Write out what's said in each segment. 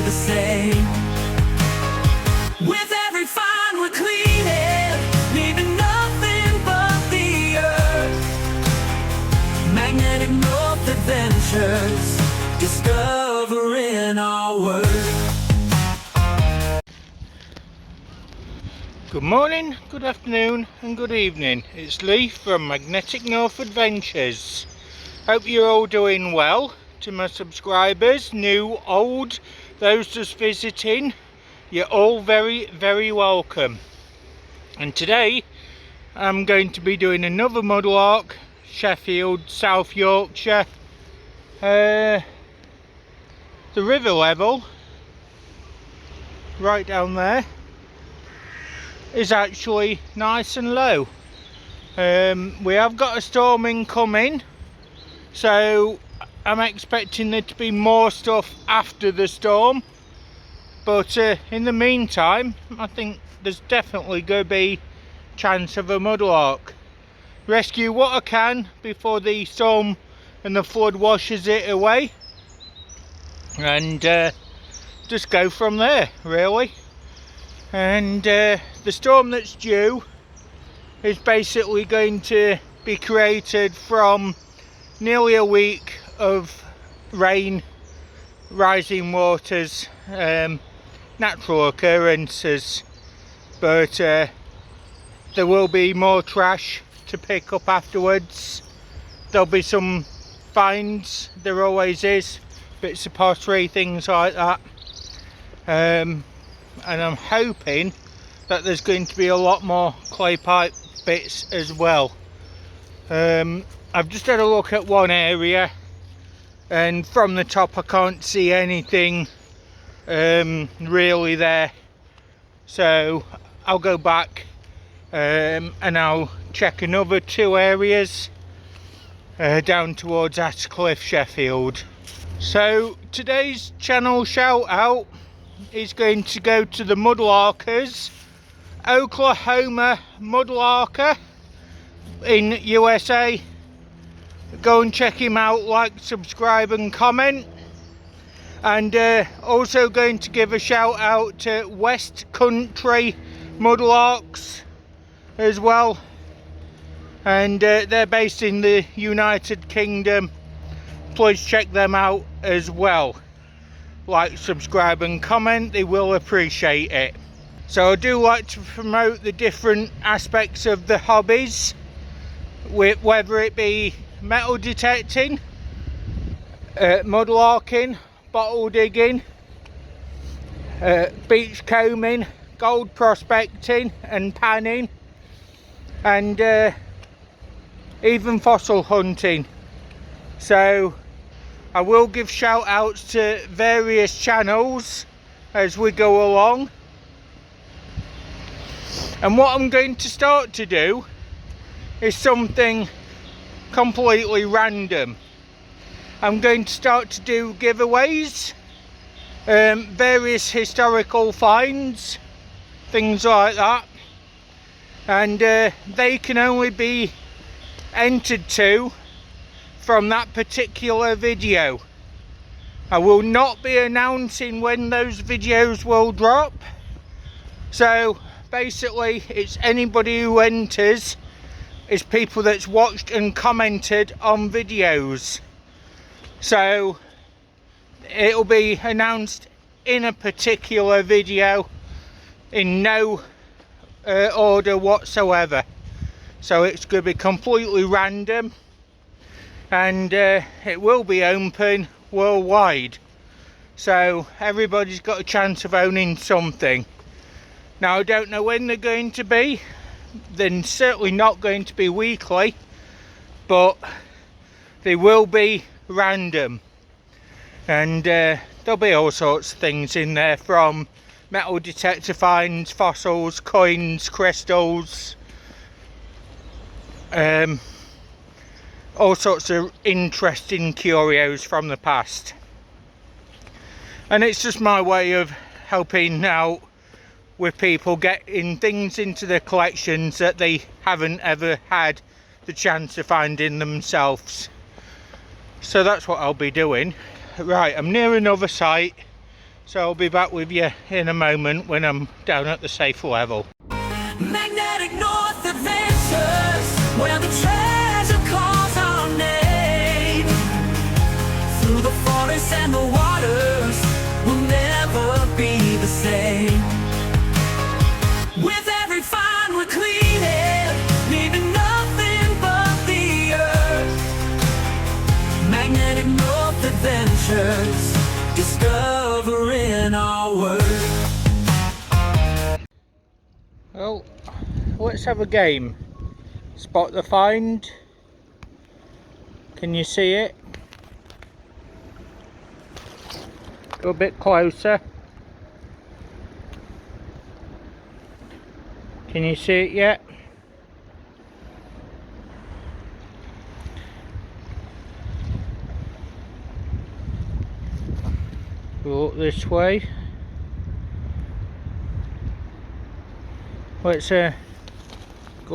the same. With every find we're cleaning, leaving nothing but the earth. Magnetic North adventures, discovering our worth. Good morning, good afternoon and good evening. It's Lee from Magnetic North Adventures. Hope you're all doing well. To my subscribers, new, old, those just visiting, you're all very welcome. And today I'm going to be doing another mudlark, Sheffield, South Yorkshire. The river level right down there is actually nice and low. We have got a storm incoming, so I'm expecting there to be more stuff after the storm, but in the meantime I think there's definitely going to be chance of a mudlark. Rescue what I can before the storm and the flood washes it away, and just go from there really. And the storm that's due is basically going to be created from nearly a week of rain, rising waters, natural occurrences, but there will be more trash to pick up afterwards. There'll be some finds, there always is, bits of pottery, things like that. And I'm hoping that there's going to be a lot more clay pipe bits as well. I've just had a look at one area, and from the top I can't see anything really there, so I'll go back and I'll check another two areas down towards Attercliffe, Sheffield. So today's channel shout out is going to go to the Mudlarkers, Oklahoma Mudlarker in USA. Go and check him out, like, subscribe and comment. And also going to give a shout out to West Country Mudlarks as well, and they're based in the United Kingdom. Please check them out as well. Like, subscribe and comment, they will appreciate it. So I do like to promote the different aspects of the hobbies, whether it be metal detecting, mudlarking, bottle digging, beach combing, gold prospecting and panning, and even fossil hunting. So I will give shout outs to various channels as we go along. And what I'm going to start to do is something completely random. I'm going to start to do giveaways, various historical finds, things like that. And they can only be entered to from that particular video. I will not be announcing when those videos will drop, so basically it's anybody who enters is people that's watched and commented on videos, so it'll be announced in a particular video in no order whatsoever. So it's going to be completely random, and it will be open worldwide, so everybody's got a chance of owning something. Now I don't know when they're going to be. They're certainly not going to be weekly, but they will be random, and there'll be all sorts of things in there, from metal detector finds, fossils, coins, crystals, all sorts of interesting curios from the past. And it's just my way of helping out with people getting things into their collections that they haven't ever had the chance of finding themselves. So that's what I'll be doing. Right, I'm near another site, So I'll be back with you in a moment when I'm down at the safe level. Magnetic North Adventures, where the treasure calls our name. Through the forests and the waters, we'll never be the same. With every find we're cleaning, leaving nothing but the earth. Magnetic North Adventures, discovering our world. Well, let's have a game. Spot the find. Can you see it? Go a bit closer. Can you see it yet? Go up this way. Let's go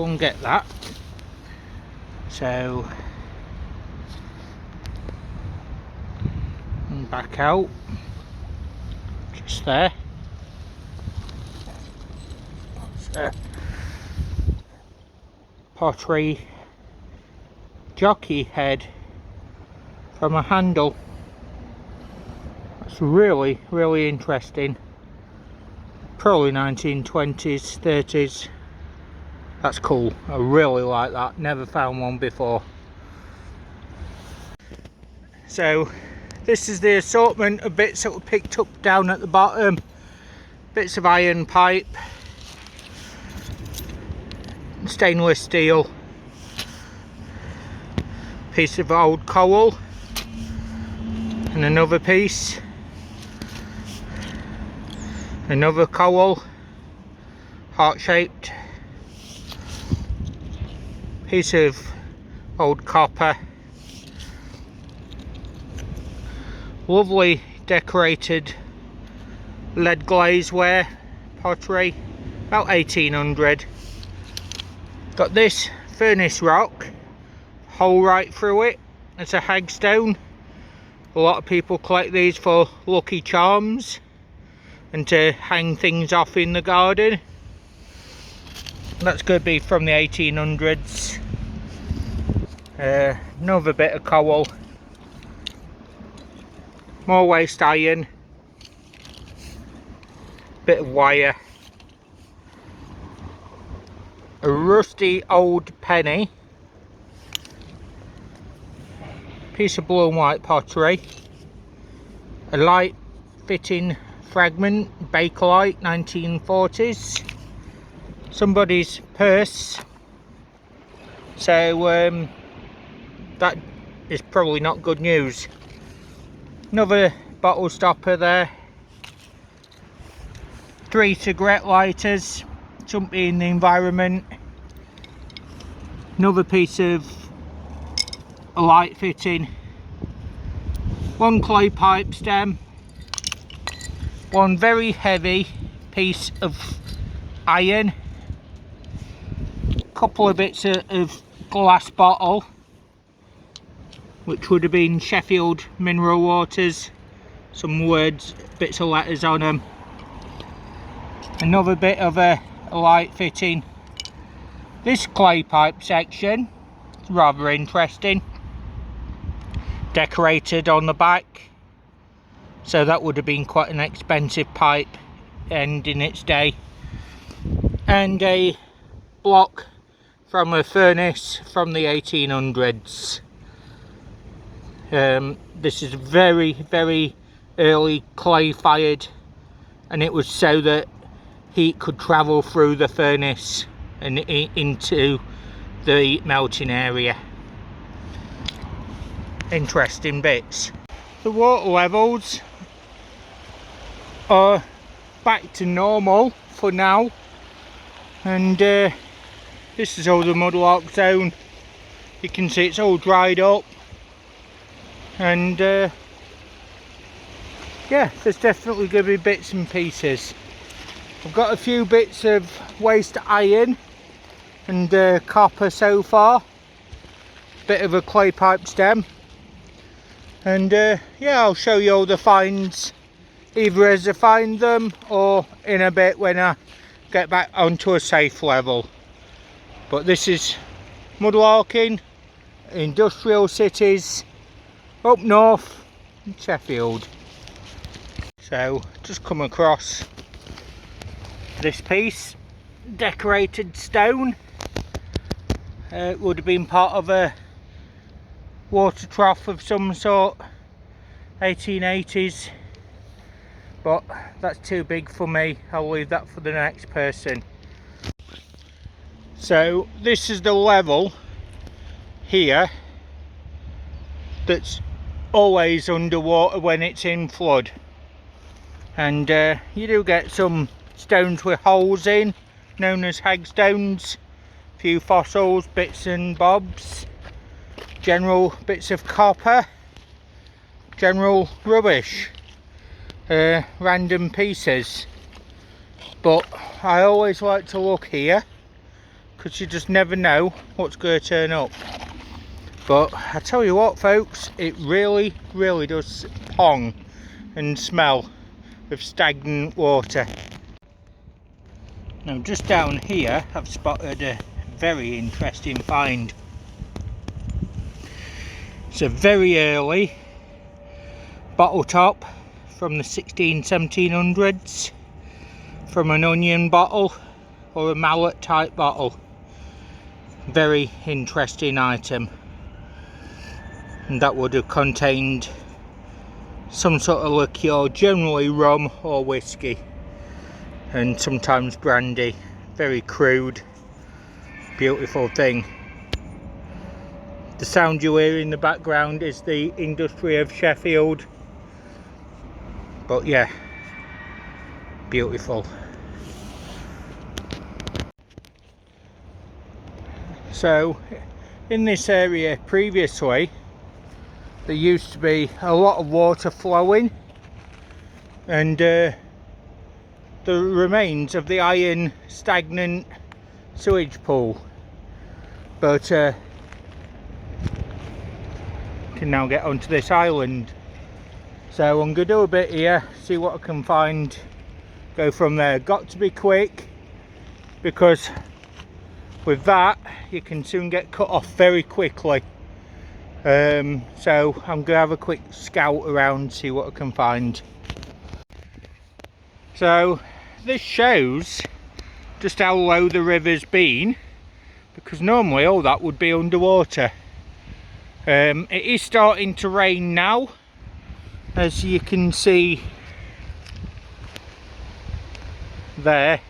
and get that. So, and back out. Just there. So, pottery jockey head from a handle. That's really, really interesting. Probably 1920s, 30s. That's cool. I really like that. Never found one before. So this is the assortment of bits that were picked up down at the bottom. Bits of iron pipe, stainless steel, piece of old coal, and another piece, another coal, heart-shaped, piece of old copper, lovely decorated lead glazeware pottery, about 1800. Got this furnace rock, hole right through it. It's a hagstone. A lot of people collect these for lucky charms and to hang things off in the garden. That's going to be from the 1800s. Another bit of coal, more waste iron, bit of wire, a rusty old penny, piece of blue and white pottery, a light fitting fragment, Bakelite, 1940s, somebody's purse. So that is probably not good news. Another bottle stopper there, 3 cigarette lighters, shouldn't be in the environment. Another piece of a light fitting, 1 clay pipe stem, 1 very heavy piece of iron, couple of bits of glass bottle, which would have been Sheffield mineral waters, some words, bits of letters on them, another bit of a light fitting. This clay pipe section is rather interesting, decorated on the back, so that would have been quite an expensive pipe end in its day, and a block from a furnace from the 1800s. This is very, very early clay fired, and it was so that heat could travel through the furnace and into the melting area. Interesting bits. The water levels are back to normal for now, and this is all the mudlark zone. You can see it's all dried up, and yeah, there's definitely going to be bits and pieces. I've got a few bits of waste iron and copper so far, bit of a clay pipe stem, and yeah, I'll show you all the finds either as I find them or in a bit when I get back onto a safe level. But this is Mudlarking, industrial cities up north in Sheffield. So just come across this piece, decorated stone. It would have been part of a water trough of some sort, 1880s, but that's too big for me. I'll leave that for the next person. So this is the level here that's always underwater when it's in flood, and you do get some stones with holes in, known as hagstones, a few fossils, bits and bobs, general bits of copper, general rubbish, random pieces. But I always like to look here because you just never know what's going to turn up. But I tell you what folks, it really does pong and smell of stagnant water. Now just down here I've spotted a very interesting find. It's a very early bottle top from the 1700s, from an onion bottle or a mallet type bottle. Very interesting item, and that would have contained some sort of liqueur, generally rum or whiskey, and sometimes brandy. Very crude, beautiful thing. The sound you hear in the background is the industry of Sheffield, but yeah, beautiful. So in this area previously there used to be a lot of water flowing, and the remains of the iron stagnant sewage pool, but can now get onto this island. So I'm going to do a bit here, see what I can find, go from there. Got to be quick, because with that you can soon get cut off very quickly. So I'm going to have a quick scout around, see what I can find. So this shows just how low the river's been, because normally all that would be underwater. It is starting to rain now, as you can see there,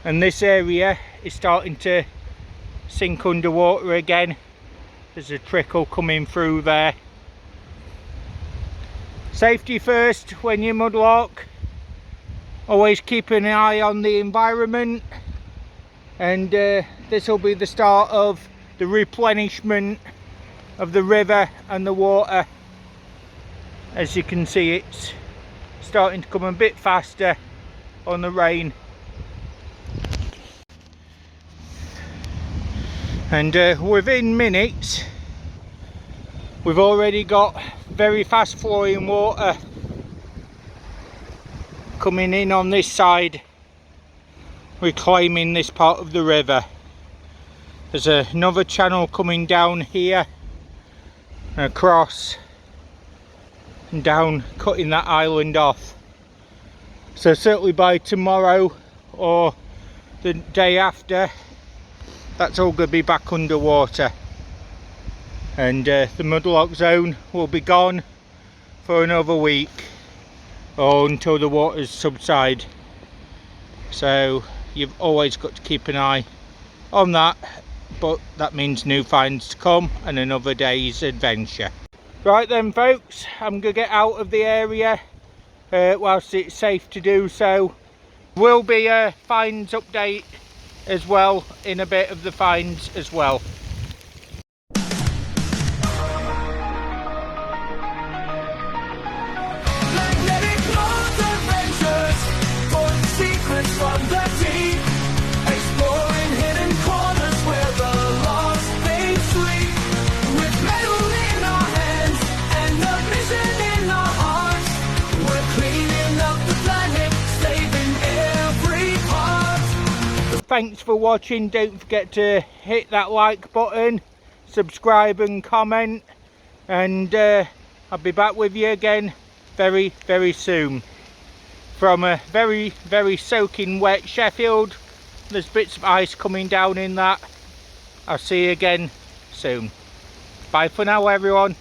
and this area is starting to sink underwater again. There's a trickle coming through there. Safety first when you mudlark. Always keep an eye on the environment, and this will be the start of the replenishment of the river and the water. As you can see, it's starting to come a bit faster on the rain, and within minutes we've already got very fast flowing water coming in on this side, reclaiming this part of the river. There's another channel coming down here, across and down, cutting that island off. So certainly by tomorrow or the day after, that's all going to be back underwater, and the mudlark zone will be gone for another week, or until the waters subside. So you've always got to keep an eye on that, but that means new finds to come and another day's adventure. Right then folks, I'm going to get out of the area whilst it's safe to do so. Will be a finds update as well in a bit of the finds as well. Magnetic North Adventures, for secrets from the deep, exploring hidden corners where the lost they sleep. With metal in our hands and a mission in our hearts, we're clean. thanks for watching. Don't forget to hit that like button, subscribe and comment, and I'll be back with you again very, very soon. From a very, very soaking wet Sheffield, there's bits of ice coming down in that. I'll see you again soon. Bye for now, everyone.